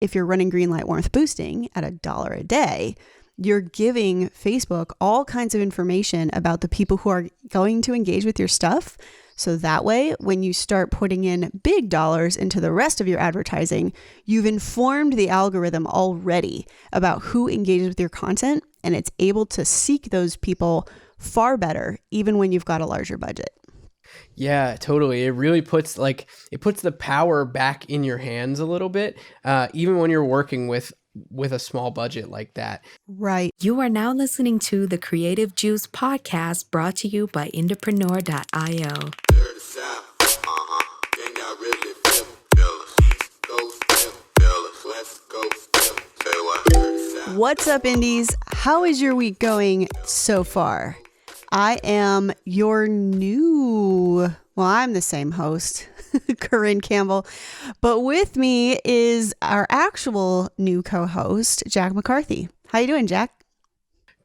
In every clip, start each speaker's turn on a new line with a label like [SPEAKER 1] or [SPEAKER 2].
[SPEAKER 1] if you're running Greenlight warmth boosting at $1 a day, you're giving Facebook all kinds of information about the people who are going to engage with your stuff. So that way, when you start putting in big dollars into the rest of your advertising, you've informed the algorithm already about who engages with your content, and it's able to seek those people far better, even when you've got a larger budget.
[SPEAKER 2] Yeah, totally. It really puts the power back in your hands a little bit, even when you're working with a small budget like that.
[SPEAKER 1] Right.
[SPEAKER 3] You are now listening to the Creative Juice podcast, brought to you by Entrepreneur.io.
[SPEAKER 1] What's up, indies? How is your week going so far? I am your I'm the same host, Corinne Campbell, but with me is our actual new co-host, Jack McCarthy. How you doing, Jack?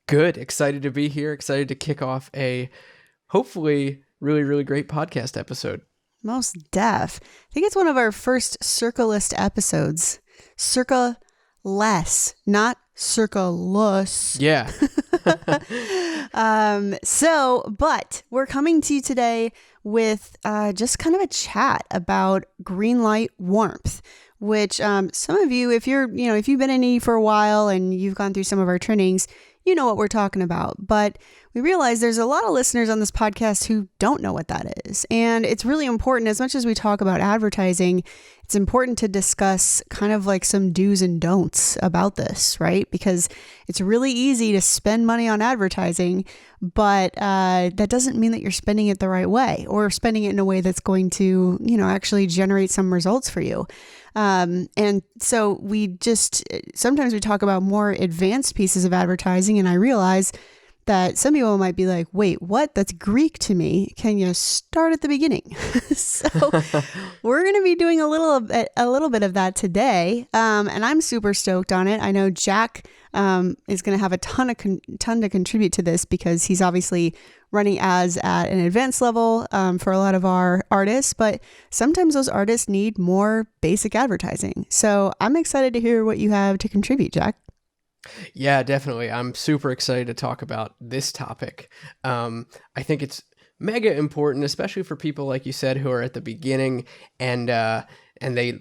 [SPEAKER 2] Good. Excited to be here. Excited to kick off a hopefully really, really great podcast episode.
[SPEAKER 1] Most def. I think it's one of our first Circa-less episodes. Circa-less, not Circa-less.
[SPEAKER 2] Yeah.
[SPEAKER 1] But we're coming to you today with just kind of a chat about Greenlight warmth, which some of you, if you've been in E for a while and you've gone through some of our trainings, you know what we're talking about. But we realize there's a lot of listeners on this podcast who don't know what that is. And it's really important, as much as we talk about advertising, it's important to discuss kind of like some do's and don'ts about this, right? Because it's really easy to spend money on advertising, but that doesn't mean that you're spending it the right way or spending it in a way that's going to, actually generate some results for you. And so sometimes we talk about more advanced pieces of advertising, and I realize that some people might be like, wait, what? That's Greek to me. Can you start at the beginning? So we're going to be doing a little bit of that today. And I'm super stoked on it. I know Jack is going to have a ton to contribute to this, because he's obviously running ads at an advanced level for a lot of our artists, but sometimes those artists need more basic advertising. So I'm excited to hear what you have to contribute, Jack.
[SPEAKER 2] Yeah, definitely. I'm super excited to talk about this topic. I think it's mega important, especially for people, like you said, who are at the beginning and they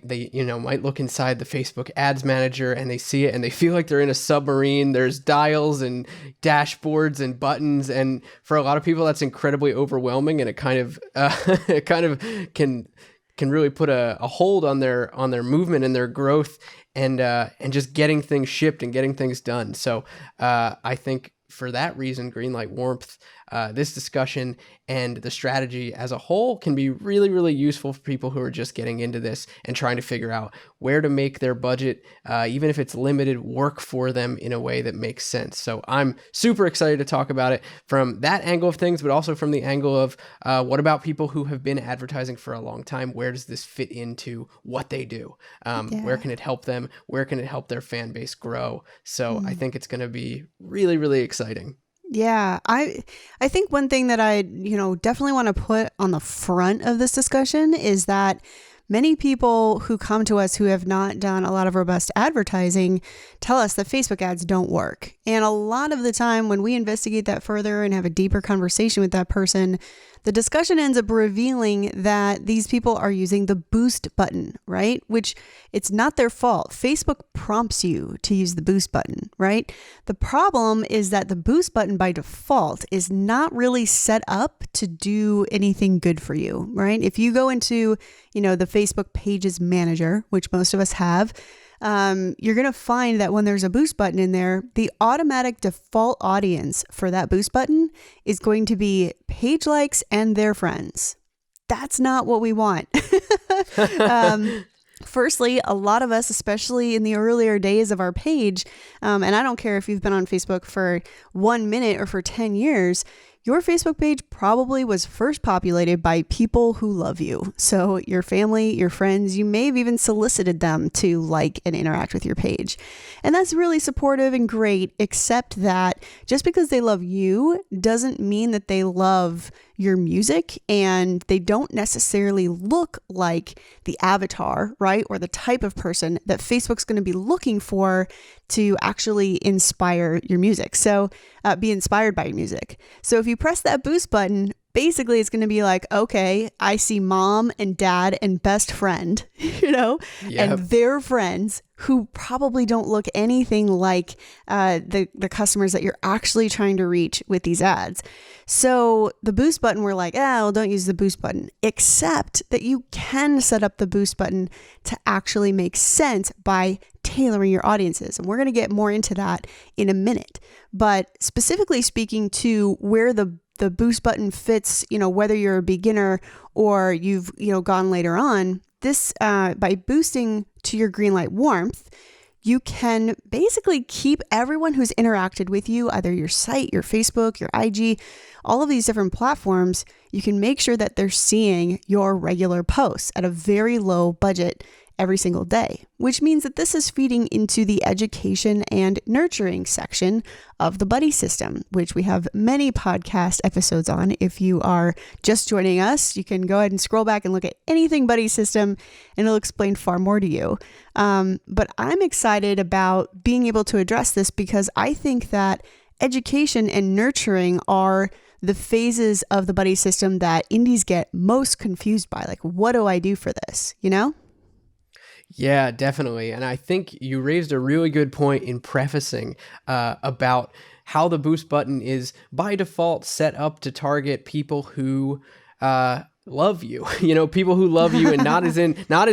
[SPEAKER 2] might look inside the Facebook ads manager and they see it and they feel like they're in a submarine. There's dials and dashboards and buttons, and for a lot of people that's incredibly overwhelming, and it kind of can really put a hold on their movement and their growth and just getting things shipped and getting things done. So I think for that reason, Greenlight warmth, this discussion and the strategy as a whole can be really, really useful for people who are just getting into this and trying to figure out where to make their budget, even if it's limited, work for them in a way that makes sense. So I'm super excited to talk about it from that angle of things, but also from the angle of what about people who have been advertising for a long time? Where does this fit into what they do? Where can it help them? Where can it help their fan base grow? So I think it's going to be really, really exciting.
[SPEAKER 1] Yeah, I think one thing that I, definitely want to put on the front of this discussion is that many people who come to us who have not done a lot of robust advertising tell us that Facebook ads don't work. And a lot of the time when we investigate that further and have a deeper conversation with that person, the discussion ends up revealing that these people are using the boost button, right? Which it's not their fault. Facebook prompts you to use the boost button, right? The problem is that the boost button by default is not really set up to do anything good for you, right? If you go into, the Facebook Pages Manager, which most of us have, you're going to find that when there's a boost button in there, the automatic default audience for that boost button is going to be page likes and their friends. That's not what we want. Firstly, a lot of us, especially in the earlier days of our page, and I don't care if you've been on Facebook for 1 minute or for 10 years, your Facebook page probably was first populated by people who love you. So your family, your friends, you may have even solicited them to like and interact with your page. And that's really supportive and great, except that just because they love you doesn't mean that they love your music, and they don't necessarily look like the avatar, right? Or the type of person that Facebook's going to be looking for to actually inspire your music. So be inspired by your music. So if you press that boost button, basically it's going to be like, okay, I see mom and dad and best friend, and their friends who probably don't look anything like the customers that you're actually trying to reach with these ads. So the boost button, we're like, well, don't use the boost button, except that you can set up the boost button to actually make sense by tailoring your audiences. And we're going to get more into that in a minute. But specifically speaking to where the boost button fits, whether you're a beginner or you've, gone later on, this, by boosting to your Greenlight warmth, you can basically keep everyone who's interacted with you, either your site, your Facebook, your IG, all of these different platforms. You can make sure that they're seeing your regular posts at a very low budget every single day, which means that this is feeding into the education and nurturing section of the buddy system, which we have many podcast episodes on. If you are just joining us, you can go ahead and scroll back and look at anything buddy system, and it'll explain far more to you. But I'm excited about being able to address this because I think that education and nurturing are the phases of the buddy system that indies get most confused by. Like, what do I do for this?
[SPEAKER 2] Yeah, definitely. And I think you raised a really good point in prefacing about how the boost button is by default set up to target people who love you, people who love you, and not as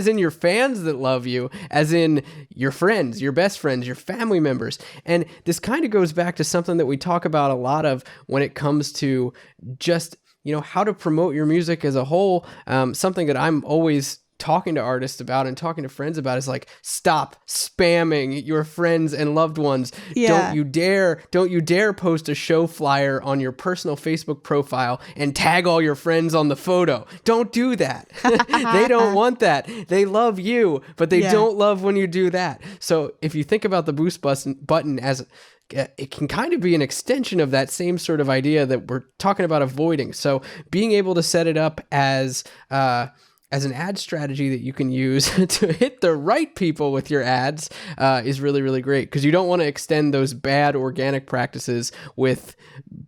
[SPEAKER 2] in your fans that love you, as in your friends, your best friends, your family members. And this kind of goes back to something that we talk about a lot of when it comes to just, how to promote your music as a whole. Something that I'm always talking to artists about and talking to friends about is like, stop spamming your friends and loved ones.
[SPEAKER 1] Yeah.
[SPEAKER 2] Don't you dare post a show flyer on your personal Facebook profile and tag all your friends on the photo. Don't do that. They don't want that. They love you, but they don't love when you do that. So if you think about the boost button as it can kind of be an extension of that same sort of idea that we're talking about avoiding. So being able to set it up as an ad strategy that you can use to hit the right people with your ads is really, really great, because you don't want to extend those bad organic practices with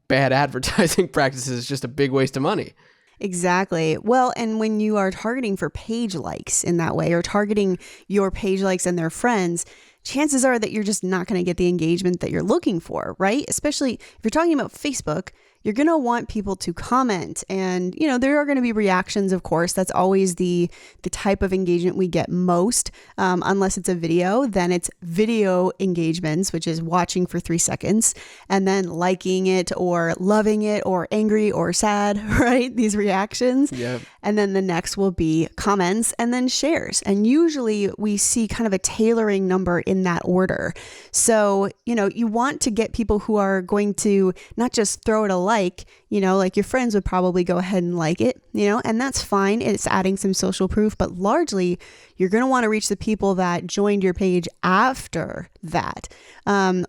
[SPEAKER 2] bad advertising practices. It's just a big waste of money.
[SPEAKER 1] Exactly. Well, and when you are targeting for page likes in that way, or targeting your page likes and their friends, chances are that you're just not going to get the engagement that you're looking for, right? Especially if you're talking about Facebook, you're going to want people to comment, and, there are going to be reactions, of course. That's always the type of engagement we get most. Unless it's a video, then it's video engagements, which is watching for 3 seconds and then liking it or loving it or angry or sad, right? These reactions.
[SPEAKER 2] Yep.
[SPEAKER 1] And then the next will be comments and then shares. And usually we see kind of a tailoring number in that order. So, you want to get people who are going to not just throw it a like your friends would probably go ahead and like it, and that's fine. It's adding some social proof, but largely you're going to want to reach the people that joined your page after that.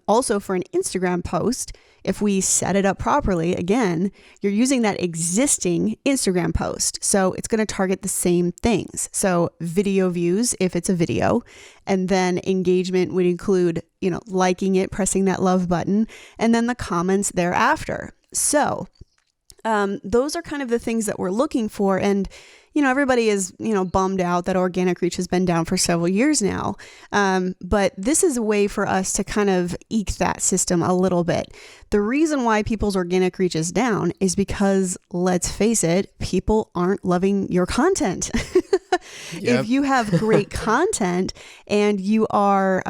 [SPEAKER 1] Also for an Instagram post, if we set it up properly, again, you're using that existing Instagram post. So it's going to target the same things. So video views, if it's a video, and then engagement would include, liking it, pressing that love button, and then the comments thereafter. So those are kind of the things that we're looking for. And, everybody is, bummed out that organic reach has been down for several years now. But this is a way for us to kind of eke that system a little bit. The reason why people's organic reach is down is because, let's face it, people aren't loving your content.
[SPEAKER 2] Yep.
[SPEAKER 1] If you have great content and you are,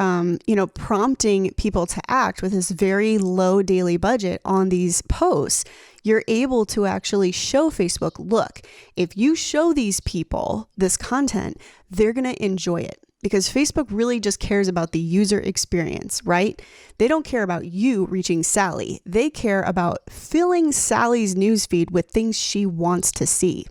[SPEAKER 1] prompting people to act with this very low daily budget on these posts, you're able to actually show Facebook, look, if you show these people this content, they're going to enjoy it. because Facebook really just cares about the user experience, right? They don't care about you reaching Sally. They care about filling Sally's newsfeed with things she wants to see.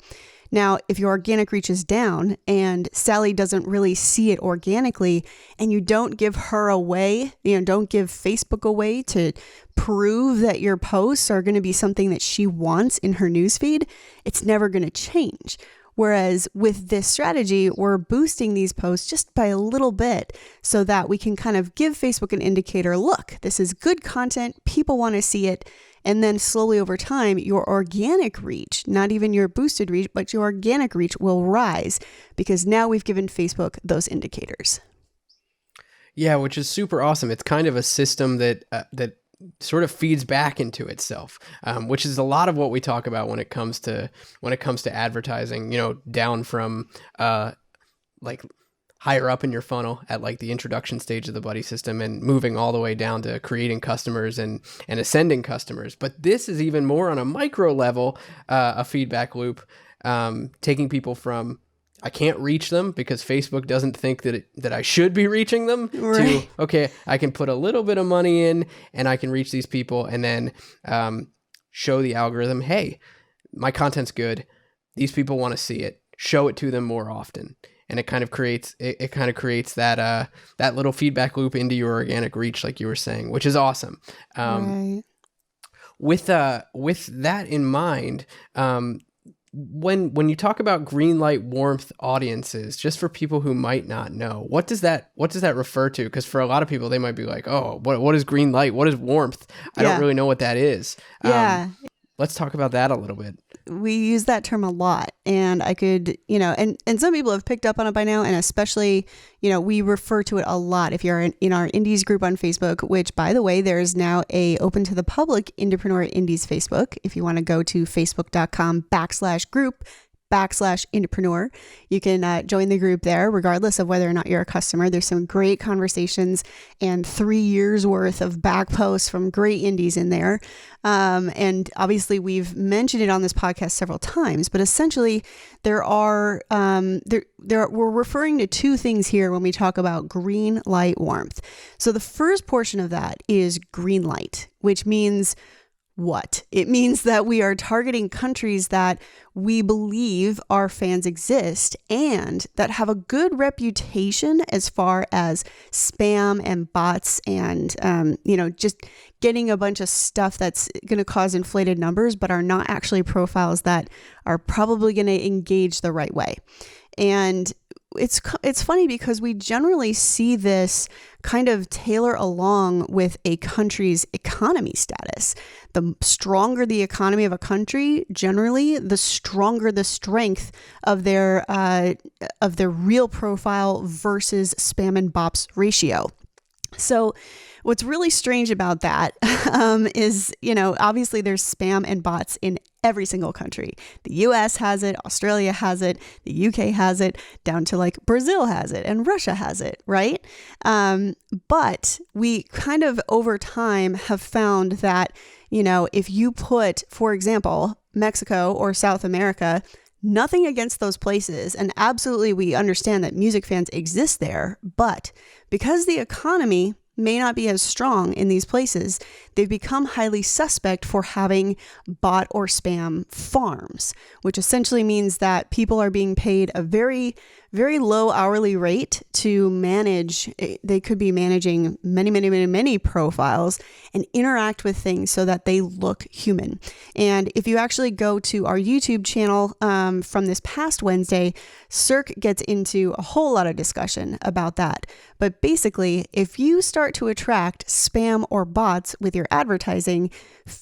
[SPEAKER 1] Now, if your organic reach is down and Sally doesn't really see it organically, and you don't give her a way, don't give Facebook a way to prove that your posts are going to be something that she wants in her newsfeed, it's never going to change. Whereas with this strategy, we're boosting these posts just by a little bit so that we can kind of give Facebook an indicator, look, this is good content, people want to see it. And then slowly over time, your organic reach, not even your boosted reach, but your organic reach will rise because now we've given Facebook those indicators.
[SPEAKER 2] Yeah, which is super awesome. It's kind of a system that sort of feeds back into itself, which is a lot of what we talk about when it comes to advertising. Down from like higher up in your funnel at like the introduction stage of the buddy system and moving all the way down to creating customers and ascending customers. But this is even more on a micro level, a feedback loop, taking people from I can't reach them because Facebook doesn't think that I should be reaching them to, okay, I can put a little bit of money in and I can reach these people and then show the algorithm, hey, my content's good. These people want to see it. Show it to them more often. And it kind of creates that little feedback loop into your organic reach, like you were saying, which is awesome.
[SPEAKER 1] Right.
[SPEAKER 2] With that in mind, when you talk about Greenlight warmth audiences, just for people who might not know, what does that refer to? Because for a lot of people, they might be like, oh, what is Greenlight? What is warmth? I don't really know what that is.
[SPEAKER 1] Yeah.
[SPEAKER 2] Let's talk about that a little bit.
[SPEAKER 1] We use that term a lot, and I could, and some people have picked up on it by now, and especially, we refer to it a lot. If you're in our Indies group on Facebook, which by the way, there is now a open to the public Indiepreneur Indies Facebook. If you want to go to facebook.com/group/Indiepreneur, you can join the group there, regardless of whether or not you're a customer. There's some great conversations and 3 years worth of back posts from great indies in there. And obviously we've mentioned it on this podcast several times, but essentially we're referring to two things here when we talk about green light warmth. So the first portion of that is green light, which means what? It means that we are targeting countries that we believe our fans exist and that have a good reputation as far as spam and bots and, just getting a bunch of stuff that's going to cause inflated numbers, but are not actually profiles that are probably going to engage the right way. And it's funny because we generally see this kind of tailor along with a country's economy status. The stronger the economy of a country, generally, the stronger the strength of their real profile versus spam and bops ratio. So what's really strange about that is, obviously there's spam and bots in every single country. The US has it, Australia has it, the UK has it, down to like Brazil has it, and Russia has it, right? But we kind of over time have found that, if you put, for example, Mexico or South America, nothing against those places, and absolutely we understand that music fans exist there, but because the economy may not be as strong in these places, they've become highly suspect for having bot or spam farms, which essentially means that people are being paid a very, very low hourly rate to manage. They could be managing many, many, many, many profiles and interact with things so that they look human. And if you actually go to our YouTube channel from this past Wednesday, Cirque gets into a whole lot of discussion about that. But basically, if you start to attract spam or bots with your advertising,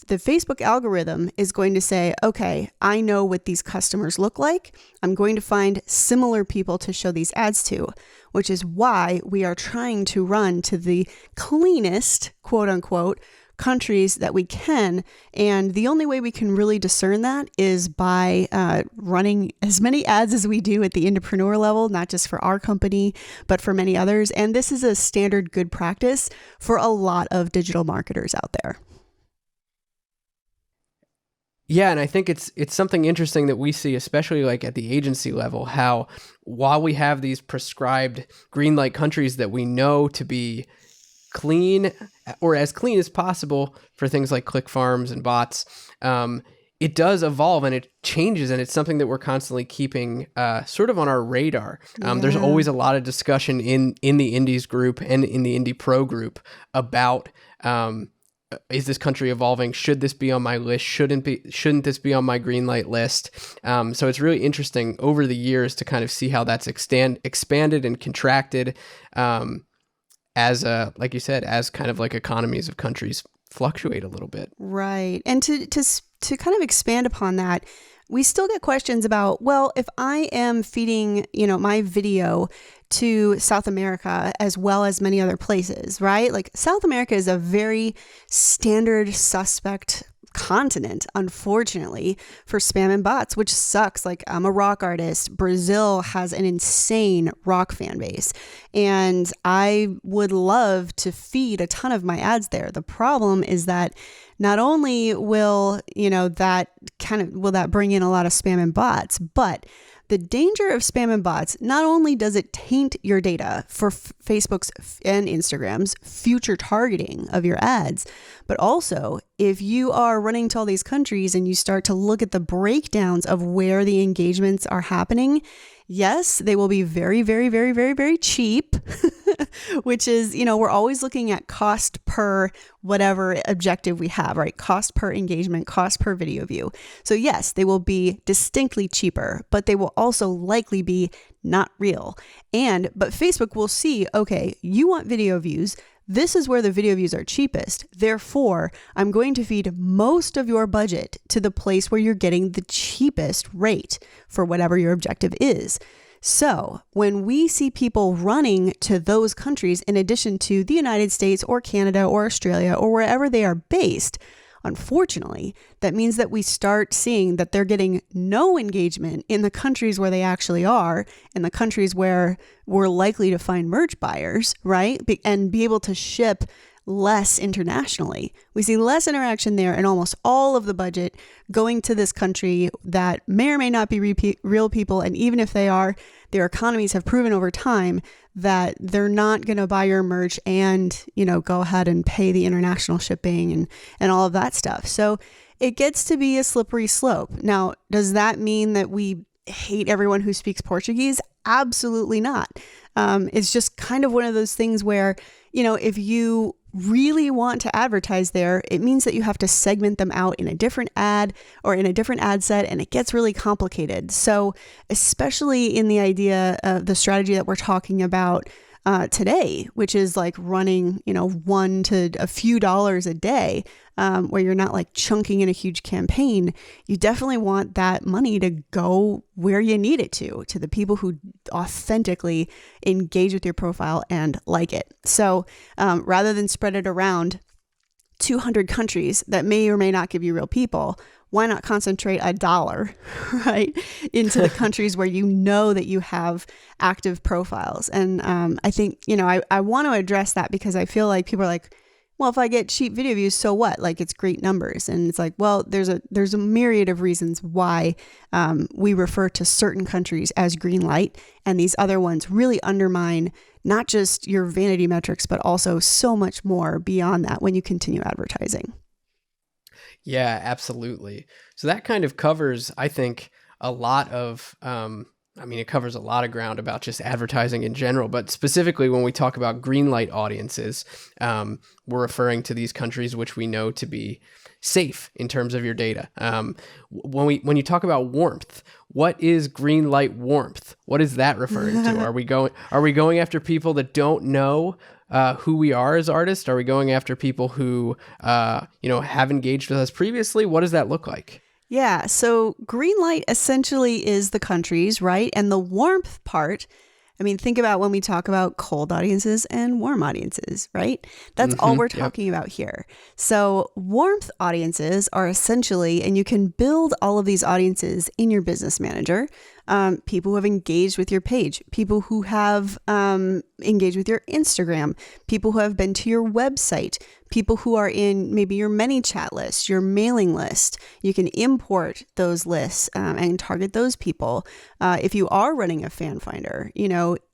[SPEAKER 1] the Facebook algorithm is going to say, okay, I know what these customers look like. I'm going to find similar people to show these ads to, which is why we are trying to run to the cleanest, quote unquote, countries that we can. And the only way we can really discern that is by running as many ads as we do at the Indiepreneur level, not just for our company, but for many others. And this is a standard good practice for a lot of digital marketers out there.
[SPEAKER 2] Yeah, and I think it's something interesting that we see, especially like at the agency level, how while we have these prescribed green light countries that we know to be clean or as clean as possible for things like click farms and bots, it does evolve and it changes, and it's something that we're constantly keeping sort of on our radar. There's always a lot of discussion in the indies group and in the indie pro group about is this country evolving? Should this be on my list? Shouldn't this be on my green light list? So it's really interesting over the years to kind of see how that's expanded and contracted as like you said, as kind of like economies of countries fluctuate a little bit.
[SPEAKER 1] Right. And to kind of expand upon that, we still get questions about, well, if I am feeding, my video to South America as well as many other places, right? Like South America is a very standard suspect continent, unfortunately, for spam and bots, which sucks. Like, I'm a rock artist. Brazil has an insane rock fan base, and I would love to feed a ton of my ads there. The problem is that not only will, that bring in a lot of spam and bots, but the danger of spam and bots, not only does it taint your data for Facebook's and Instagram's future targeting of your ads, but also if you are running to all these countries and you start to look at the breakdowns of where the engagements are happening, yes, they will be very, very, very, very, very cheap, which is, we're always looking at cost per whatever objective we have, right? Cost per engagement, cost per video view. So yes, they will be distinctly cheaper, but they will also likely be not real. But Facebook will see, okay, you want video views. This is where the video views are cheapest. Therefore, I'm going to feed most of your budget to the place where you're getting the cheapest rate for whatever your objective is. So when we see people running to those countries, in addition to the United States or Canada or Australia or wherever they are based, unfortunately, that means that we start seeing that they're getting no engagement in the countries where they actually are, in the countries where we're likely to find merch buyers, right? And be able to ship less internationally. We see less interaction there, and almost all of the budget going to this country that may or may not be real people. And even if they are, their economies have proven over time that they're not going to buy your merch and, go ahead and pay the international shipping and all of that stuff. So it gets to be a slippery slope. Now, does that mean that we hate everyone who speaks Portuguese? Absolutely not. It's just kind of one of those things where, if you really want to advertise there, it means that you have to segment them out in a different ad or in a different ad set, and it gets really complicated. So especially in the idea of the strategy that we're talking about today, which is like running, $1 to a few dollars a day, where you're not like chunking in a huge campaign, you definitely want that money to go where you need it to the people who authentically engage with your profile and like it. So rather than spread it around 200 countries that may or may not give you real people, why not concentrate $1, right, into the countries where you know that you have active profiles? And I think, I want to address that because I feel like people are like, well, if I get cheap video views, so what? Like, it's great numbers. And it's like, well, there's a myriad of reasons why we refer to certain countries as green light, and these other ones really undermine not just your vanity metrics, but also so much more beyond that when you continue advertising.
[SPEAKER 2] Yeah, absolutely. So that kind of covers, I think, a lot of, it covers a lot of ground about just advertising in general, but specifically when we talk about green light audiences, we're referring to these countries which we know to be safe in terms of your data. When you talk about warmth, what is green light warmth? What is that referring to? Are we going after people that don't know who we are as artists? Are we going after people who, have engaged with us previously? What does that look like?
[SPEAKER 1] Yeah. So green light essentially is the countries, right? And the warmth part, think about when we talk about cold audiences and warm audiences, right? That's all we're talking about here. So warmth audiences are essentially, and you can build all of these audiences in your business manager. people who have engaged with your page, people who have engaged with your Instagram, people who have been to your website, people who are in maybe your ManyChat list, your mailing list. You can import those lists and target those people. If you are running a fan finder,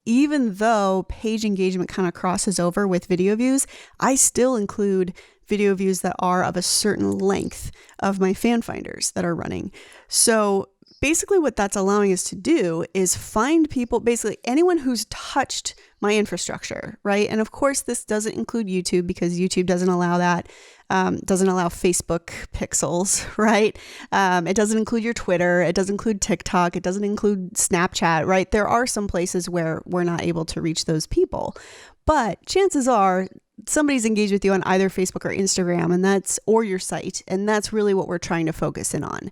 [SPEAKER 1] even though page engagement kind of crosses over with video views, I still include video views that are of a certain length of my fan finders that are running. So basically what that's allowing us to do is find people, basically anyone who's touched my infrastructure, right? And of course, this doesn't include YouTube because YouTube doesn't allow that, doesn't allow Facebook pixels, right? It doesn't include your Twitter. It doesn't include TikTok. It doesn't include Snapchat, right? There are some places where we're not able to reach those people. But chances are somebody's engaged with you on either Facebook or Instagram, or your site. And that's really what we're trying to focus in on.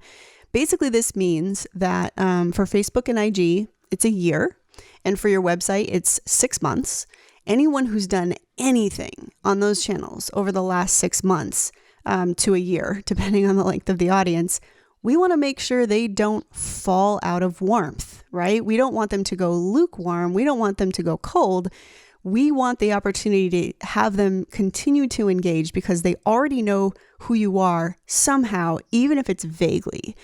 [SPEAKER 1] Basically, this means that for Facebook and IG, it's a year. And for your website, it's 6 months. Anyone who's done anything on those channels over the last 6 months to a year, depending on the length of the audience, we want to make sure they don't fall out of warmth, right? We don't want them to go lukewarm. We don't want them to go cold. We want the opportunity to have them continue to engage because they already know who you are somehow, even if it's vaguely.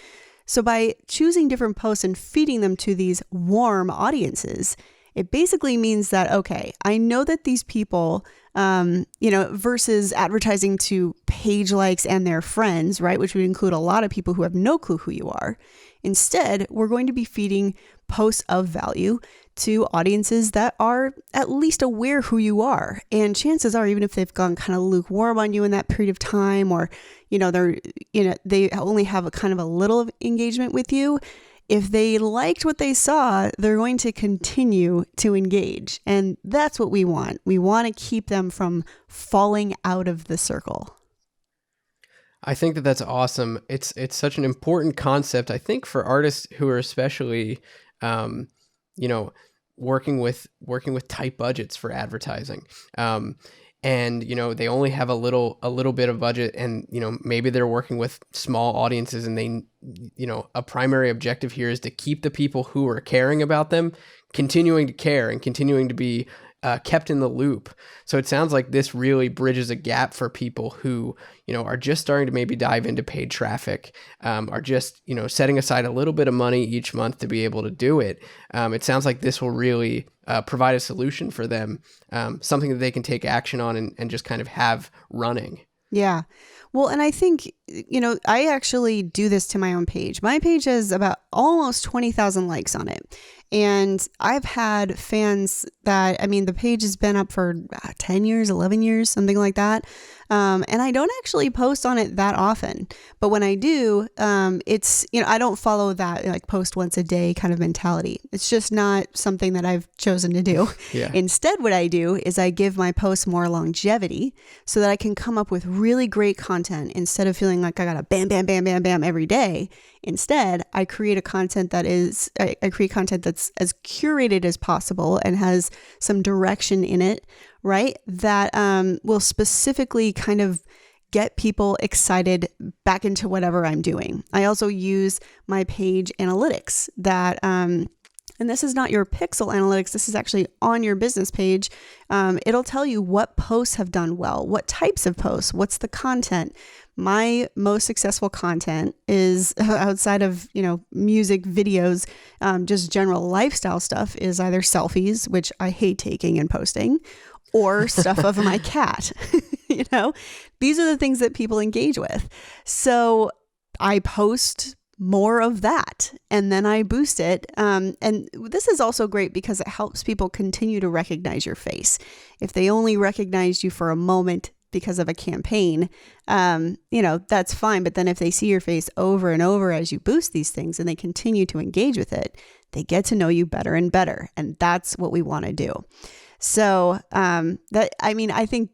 [SPEAKER 1] So by choosing different posts and feeding them to these warm audiences, it basically means that, okay, I know that these people, versus advertising to page likes and their friends, right, which would include a lot of people who have no clue who you are. Instead, we're going to be feeding posts of value to audiences that are at least aware who you are. And chances are, even if they've gone kind of lukewarm on you in that period of time, or, they only have a kind of a little of engagement with you, if they liked what they saw, they're going to continue to engage. And that's what we want. We want to keep them from falling out of the circle.
[SPEAKER 2] I think that that's awesome. It's such an important concept, I think, for artists who are especially, working with tight budgets for advertising. And they only have a little bit of budget, and maybe they're working with small audiences, and they a primary objective here is to keep the people who are caring about them continuing to care and continuing to be kept in the loop. So it sounds like this really bridges a gap for people who, are just starting to maybe dive into paid traffic, are just, setting aside a little bit of money each month to be able to do it. It sounds like this will really provide a solution for them, something that they can take action on and just kind of have running.
[SPEAKER 1] Yeah. Well, and I think, I actually do this to my own page. My page has about almost 20,000 likes on it. And I've had fans that, the page has been up for 10 years, 11 years, something like that. And I don't actually post on it that often. But when I do, it's, I don't follow that like post once a day kind of mentality. It's just not something that I've chosen to do.
[SPEAKER 2] Yeah.
[SPEAKER 1] Instead, what I do is I give my posts more longevity so that I can come up with really great content instead of feeling like I got to bam, bam, bam, bam, bam every day. Instead, I create content that's as curated as possible and has some direction in it, right? That will specifically kind of get people excited back into whatever I'm doing. I also use my page analytics that, and this is not your pixel analytics, this is actually on your business page. It'll tell you what posts have done well, what types of posts, what's the content. My most successful content is outside of, music videos, just general lifestyle stuff is either selfies, which I hate taking and posting, or stuff of my cat. These are the things that people engage with. So I post more of that and then I boost it. And this is also great because it helps people continue to recognize your face. If they only recognized you for a moment because of a campaign, that's fine. But then if they see your face over and over as you boost these things and they continue to engage with it, they get to know you better and better. And that's what we want to do. So I think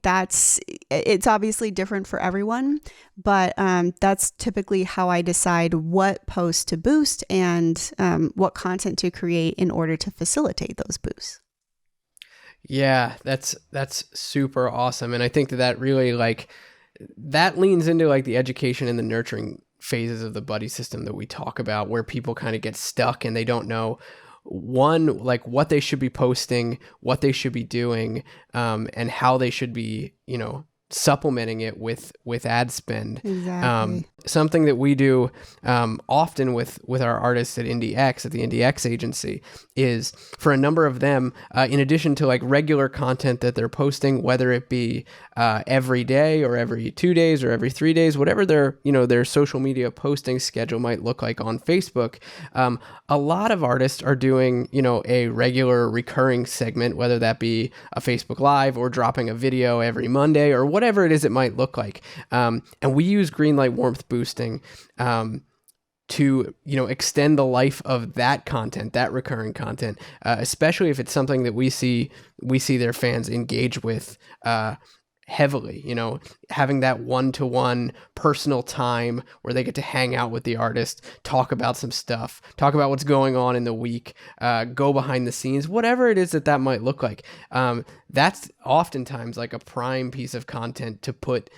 [SPEAKER 1] it's obviously different for everyone, but that's typically how I decide what posts to boost and what content to create in order to facilitate those boosts.
[SPEAKER 2] Yeah, that's super awesome. And I think that really that leans into like the education and the nurturing phases of the buddy system that we talk about, where people kind of get stuck and they don't know, one, like what they should be posting, what they should be doing, and how they should be, supplementing it with ad spend.
[SPEAKER 1] Exactly.
[SPEAKER 2] Something that we do often with our artists at the IndieX agency, is for a number of them, in addition to like regular content that they're posting, whether it be every day or every 2 days or every 3 days, whatever their social media posting schedule might look like on Facebook, a lot of artists are doing a regular recurring segment, whether that be a Facebook Live or dropping a video every Monday or whatever it is it might look like. And we use Greenlight warmth boosting to extend the life of that content, that recurring content, especially if it's something that we see their fans engage with heavily. Having that one-to-one personal time where they get to hang out with the artist, talk about some stuff, talk about what's going on in the week, go behind the scenes, whatever it is that might look like. That's oftentimes like a prime piece of content to put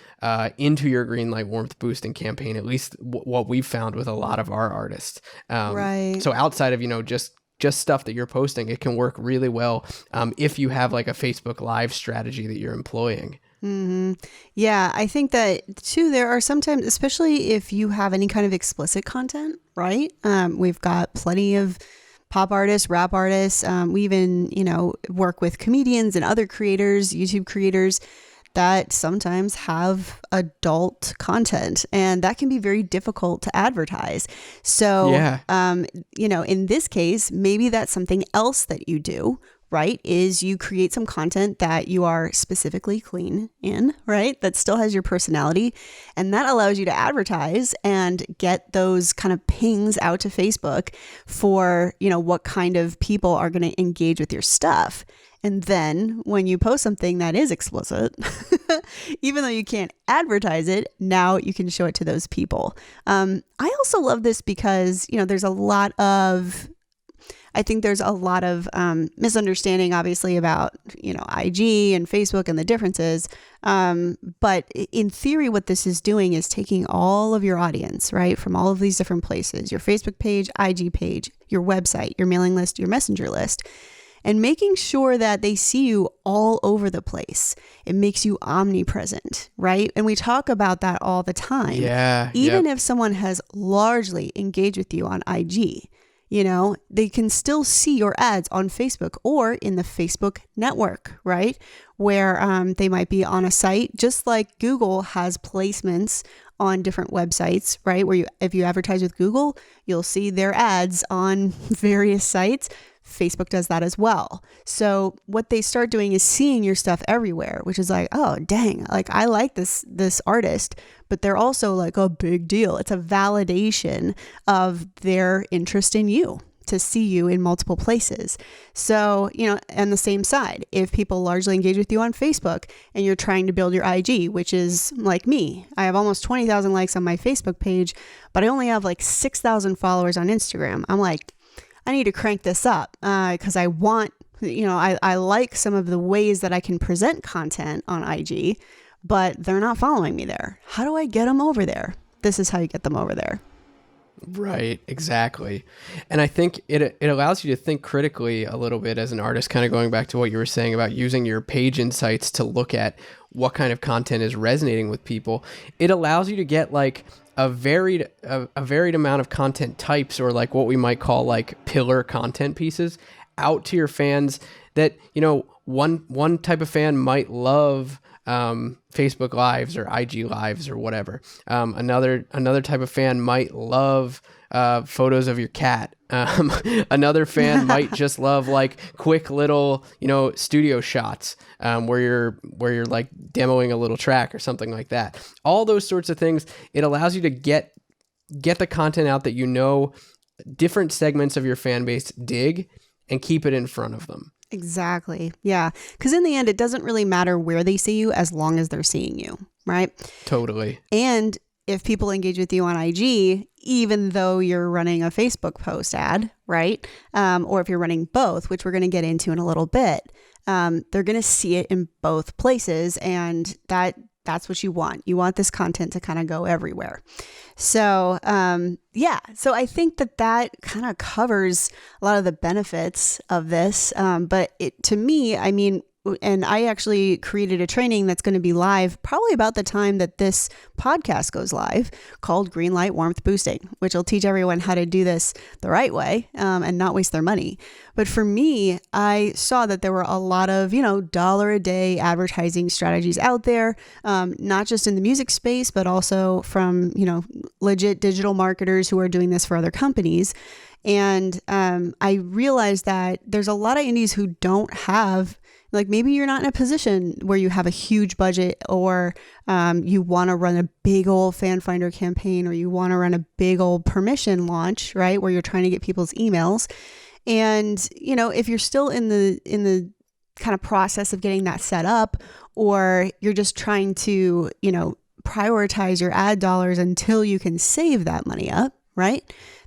[SPEAKER 2] into your Greenlight warmth boosting campaign, at least what we've found with a lot of our artists.
[SPEAKER 1] Right.
[SPEAKER 2] So outside of, just stuff that you're posting, it can work really well if you have like a Facebook Live strategy that you're employing.
[SPEAKER 1] Mm-hmm. Yeah, I think that too, there are sometimes, especially if you have any kind of explicit content, right? We've got plenty of pop artists, rap artists. We even, work with comedians and other creators, YouTube creators that sometimes have adult content, and that can be very difficult to advertise. So, in this case, maybe that's something else that you do, right? Is you create some content that you are specifically clean in, right? That still has your personality, and that allows you to advertise and get those kind of pings out to Facebook for, what kind of people are going to engage with your stuff. And then when you post something that is explicit, even though you can't advertise it, now you can show it to those people. I also love this because, there's a lot of misunderstanding, obviously, about, IG and Facebook and the differences. But in theory, what this is doing is taking all of your audience, right, from all of these different places, your Facebook page, IG page, your website, your mailing list, your messenger list, and making sure that they see you all over the place. It makes you omnipresent, right? And we talk about that all the time.
[SPEAKER 2] Yeah.
[SPEAKER 1] Even if someone has largely engaged with you on IG, they can still see your ads on Facebook or in the Facebook network, right? Where they might be on a site, just like Google has placements on different websites, right? Where if you advertise with Google, you'll see their ads on various sites. Facebook does that as well. So what they start doing is seeing your stuff everywhere, which is like, oh, dang, like I like this artist, but they're also like a big deal. It's a validation of their interest in you to see you in multiple places. So, and the same side, if people largely engage with you on Facebook and you're trying to build your IG, which is like me, I have almost 20,000 likes on my Facebook page, but I only have like 6,000 followers on Instagram. I'm like, I need to crank this up because I want, I like some of the ways that I can present content on IG, but they're not following me there. How do I get them over there? This is how you get them over there.
[SPEAKER 2] Right, exactly. And I think it allows you to think critically a little bit as an artist, kind of going back to what you were saying about using your page insights to look at what kind of content is resonating with people. It allows you to get like a varied amount of content types, or like what we might call like pillar content pieces, out to your fans that, one type of fan might love Facebook Lives or IG Lives or whatever. Another type of fan might love photos of your cat. Another fan might just love like quick little, studio shots where you're like demoing a little track or something like that. All those sorts of things. It allows you to get the content out that different segments of your fan base dig, and keep it in front of them.
[SPEAKER 1] Exactly. Yeah. Because in the end, it doesn't really matter where they see you as long as they're seeing you, right?
[SPEAKER 2] Totally.
[SPEAKER 1] And if people engage with you on IG, even though you're running a Facebook post ad, right? Or if you're running both, which we're going to get into in a little bit, they're going to see it in both places. And that that's what you want. You want this content to kind of go everywhere. So, so I think that kind of covers a lot of the benefits of this. But to me, I mean, and I actually created a training that's going to be live probably about the time that this podcast goes live, called Greenlight Warmth Boosting, which will teach everyone how to do this the right way and not waste their money. But for me, I saw that there were a lot of, dollar a day advertising strategies out there, not just in the music space, but also from, legit digital marketers who are doing this for other companies. And I realized that there's a lot of indies who don't have, like, maybe you're not in a position where you have a huge budget, or you want to run a big old fan finder campaign, or you want to run a big old permission launch, right? Where you're trying to get people's emails. And, if you're still in the kind of process of getting that set up, or you're just trying to, prioritize your ad dollars until you can save that money up, right?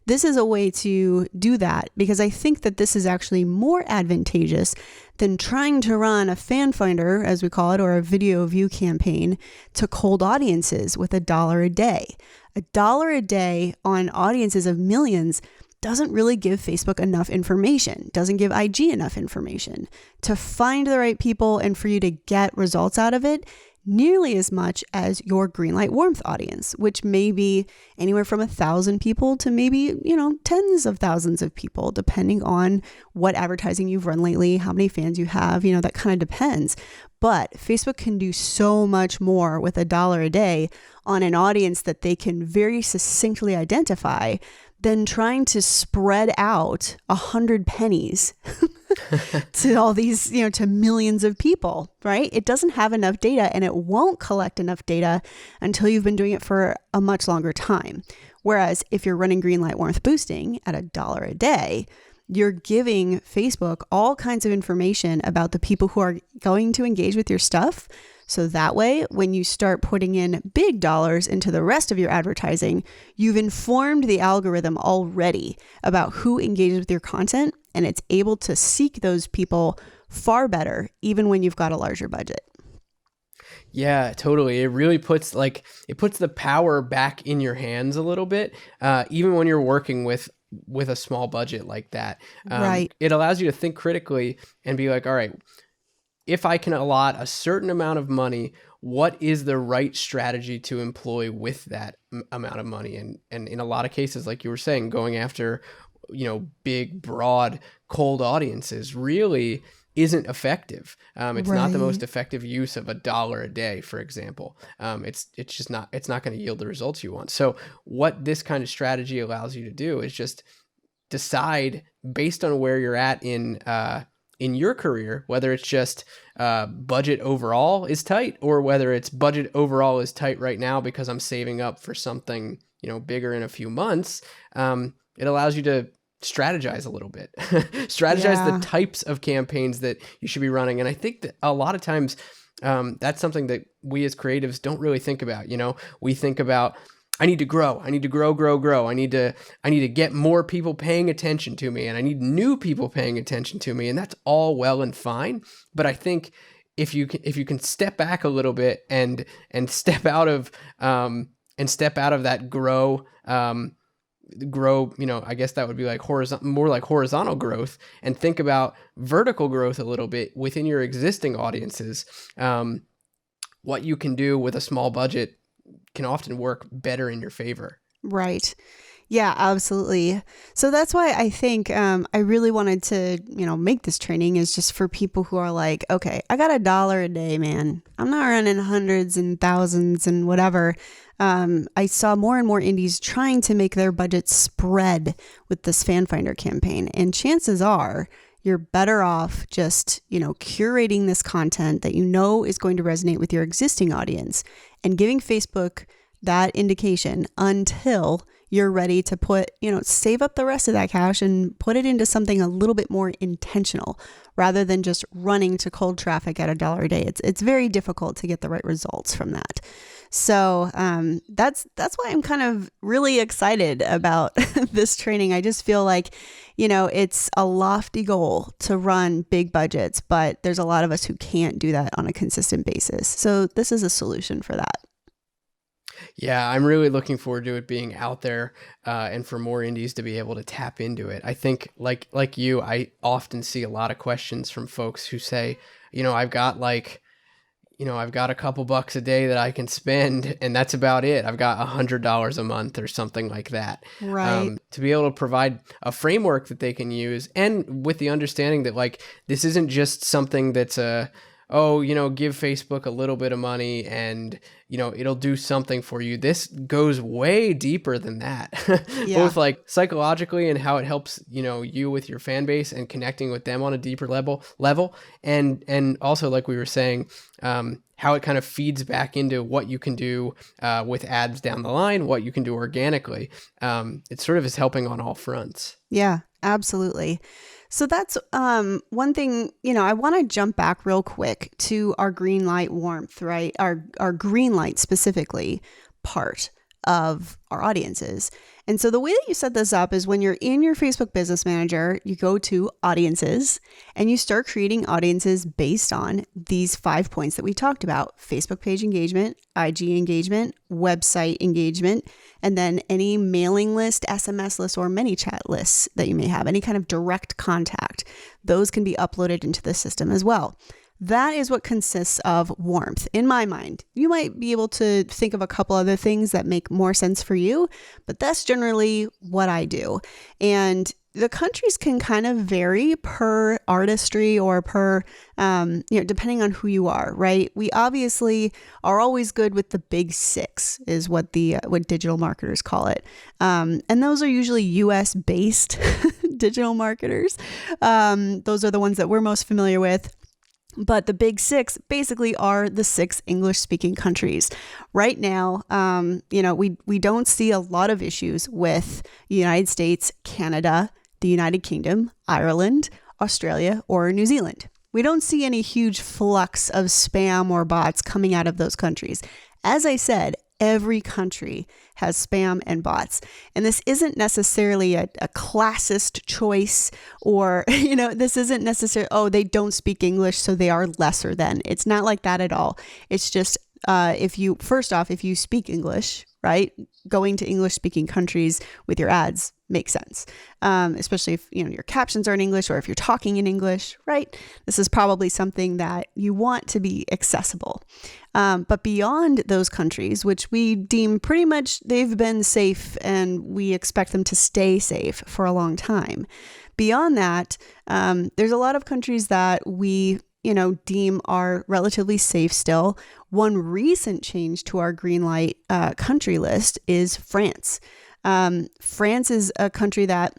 [SPEAKER 1] This is a way to do that, because I think that this is actually more advantageous than trying to run a fan finder, as we call it, or a video view campaign to cold audiences with $1 a day. $1 a day on audiences of millions doesn't really give Facebook enough information, doesn't give IG enough information to find the right people and for you to get results out of it nearly as much as your Greenlight Warmth audience, which may be anywhere from 1,000 people to maybe, tens of thousands of people, depending on what advertising you've run lately, how many fans you have, that kind of depends. But Facebook can do so much more with $1 a day on an audience that they can very succinctly identify than trying to spread out 100 pennies to all these, to millions of people, right? It doesn't have enough data, and it won't collect enough data until you've been doing it for a much longer time. Whereas if you're running Greenlight Warmth Boosting at $1 a day, you're giving Facebook all kinds of information about the people who are going to engage with your stuff. So that way, when you start putting in big dollars into the rest of your advertising, you've informed the algorithm already about who engages with your content, and it's able to seek those people far better, even when you've got a larger budget.
[SPEAKER 2] Yeah, totally. It really puts the power back in your hands a little bit, even when you're working with a small budget like that.
[SPEAKER 1] Right.
[SPEAKER 2] It allows you to think critically and be like, all right, if I can allot a certain amount of money, what is the right strategy to employ with that amount of money? And in a lot of cases, like you were saying, going after, big, broad, cold audiences really isn't effective. It's not the most effective use of $1 a day, for example. It's not going to yield the results you want. So what this kind of strategy allows you to do is just decide based on where you're at in your career, whether it's just budget overall is tight, or whether it's budget overall is tight right now because I'm saving up for something, bigger in a few months. It allows you to strategize a little bit, strategize the types of campaigns that you should be running. And I think that a lot of times that's something that we as creatives don't really think about. We think about, I need to grow. I need to grow. I need to get more people paying attention to me, and I need new people paying attention to me. And that's all well and fine. But I think if you can step back a little bit and step out of that grow, I guess that would be like more like horizontal growth, and think about vertical growth a little bit within your existing audiences. What you can do with a small budget can often work better in your favor. Right.
[SPEAKER 1] Yeah, absolutely. So that's why I think I really wanted to, make this training is just for people who are like, okay, I got $1 a day, man. I'm not running hundreds and thousands and whatever. I saw more and more indies trying to make their budget spread with this fan finder campaign. And chances are you're better off just, curating this content that is going to resonate with your existing audience and giving Facebook that indication until you're ready to put, save up the rest of that cash and put it into something a little bit more intentional rather than just running to cold traffic at $1 a day. It's very difficult to get the right results from that. So that's why I'm kind of really excited about this training. I just feel like, it's a lofty goal to run big budgets, but there's a lot of us who can't do that on a consistent basis. So this is a solution for that.
[SPEAKER 2] Yeah, I'm really looking forward to it being out there and for more indies to be able to tap into it. I think like you, I often see a lot of questions from folks who say, I've got a couple bucks a day that I can spend and that's about it. I've got $100 a month or something like that.
[SPEAKER 1] Right.
[SPEAKER 2] To be able to provide a framework that they can use, and with the understanding that like, this isn't just something that's give Facebook a little bit of money and, it'll do something for you. This goes way deeper than that,
[SPEAKER 1] Yeah.
[SPEAKER 2] both like psychologically and how it helps, you with your fan base and connecting with them on a deeper level. And also, like we were saying, how it kind of feeds back into what you can do with ads down the line, what you can do organically. It sort of is helping on all fronts.
[SPEAKER 1] Yeah, absolutely. So that's one thing, I want to jump back real quick to our Greenlight warmth, right? Our Greenlight specifically part of our audiences. And so the way that you set this up is when you're in your Facebook Business Manager, you go to audiences and you start creating audiences based on these 5 points that we talked about: Facebook page engagement, IG engagement, website engagement, and then any mailing list, SMS list, or ManyChat lists that you may have, any kind of direct contact. Those can be uploaded into the system as well. That is what consists of warmth in my mind. You might be able to think of a couple other things that make more sense for you, but that's generally what I do. And the countries can kind of vary per artistry or per, depending on who you are, right? We obviously are always good with the big six is what what digital marketers call it. And those are usually US based digital marketers. Those are the ones that we're most familiar with. But the big six basically are the 6 English-speaking countries. Right now, we don't see a lot of issues with the United States, Canada, the United Kingdom, Ireland, Australia, or New Zealand. We don't see any huge flux of spam or bots coming out of those countries. As I said, every country has spam and bots. And this isn't necessarily a classist choice or, this isn't necessarily, they don't speak English, so they are lesser than. It's not like that at all. It's just if you speak English, right, going to English speaking countries with your ads makes sense. Especially if, your captions are in English or if you're talking in English, right? This is probably something that you want to be accessible. But beyond those countries, which we deem pretty much they've been safe and we expect them to stay safe for a long time. Beyond that, there's a lot of countries that we deem are relatively safe still. One recent change to our Greenlight country list is France. France is a country that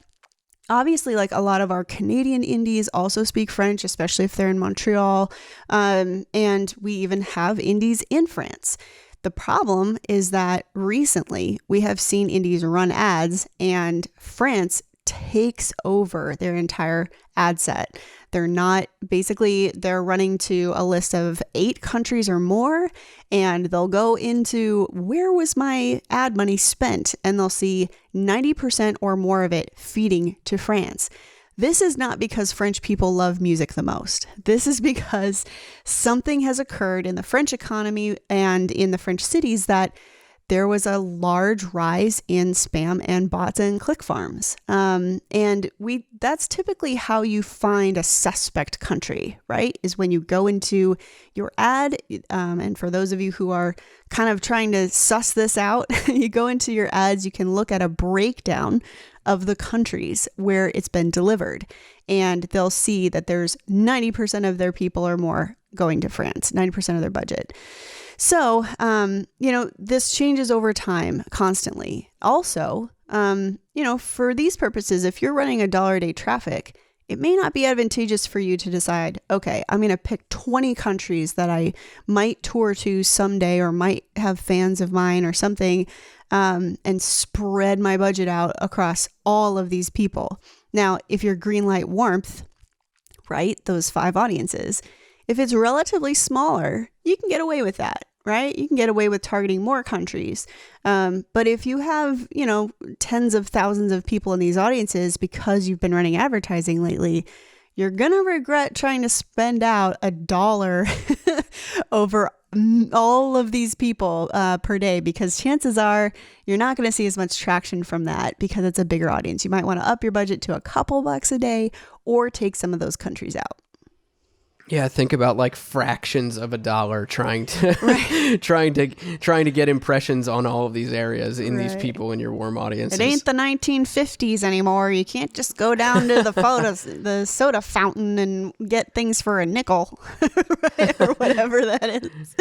[SPEAKER 1] obviously, like a lot of our Canadian indies also speak French, especially if they're in Montreal. And we even have indies in France. The problem is that recently we have seen indies run ads and France takes over their entire ad set. They're running to a list of 8 countries or more, and they'll go into where was my ad money spent, and they'll see 90% or more of it feeding to France. This is not because French people love music the most. This is because something has occurred in the French economy and in the French cities that there was a large rise in spam and bots and click farms. And that's typically how you find a suspect country, right? Is when you go into your ad. And for those of you who are kind of trying to suss this out, you go into your ads, you can look at a breakdown of the countries where it's been delivered. And they'll see that there's 90% of their people or more going to France, 90% of their budget. So, this changes over time constantly. Also, for these purposes, if you're running a $1 a day traffic, it may not be advantageous for you to decide, okay, I'm going to pick 20 countries that I might tour to someday or might have fans of mine or something, and spread my budget out across all of these people. Now, if you're Greenlight warmth, right, those 5 audiences, if it's relatively smaller, you can get away with that, right? You can get away with targeting more countries. But if you have, tens of thousands of people in these audiences because you've been running advertising lately, you're going to regret trying to spend out $1 over all of these people per day, because chances are you're not going to see as much traction from that because it's a bigger audience. You might want to up your budget to a couple bucks a day or take some of those countries out.
[SPEAKER 2] Yeah, think about like fractions of $1 trying to trying to get impressions on all of these areas in these people in your warm audiences.
[SPEAKER 1] It ain't the 1950s anymore. You can't just go down to the soda fountain and get things for a nickel, right? Or whatever that is.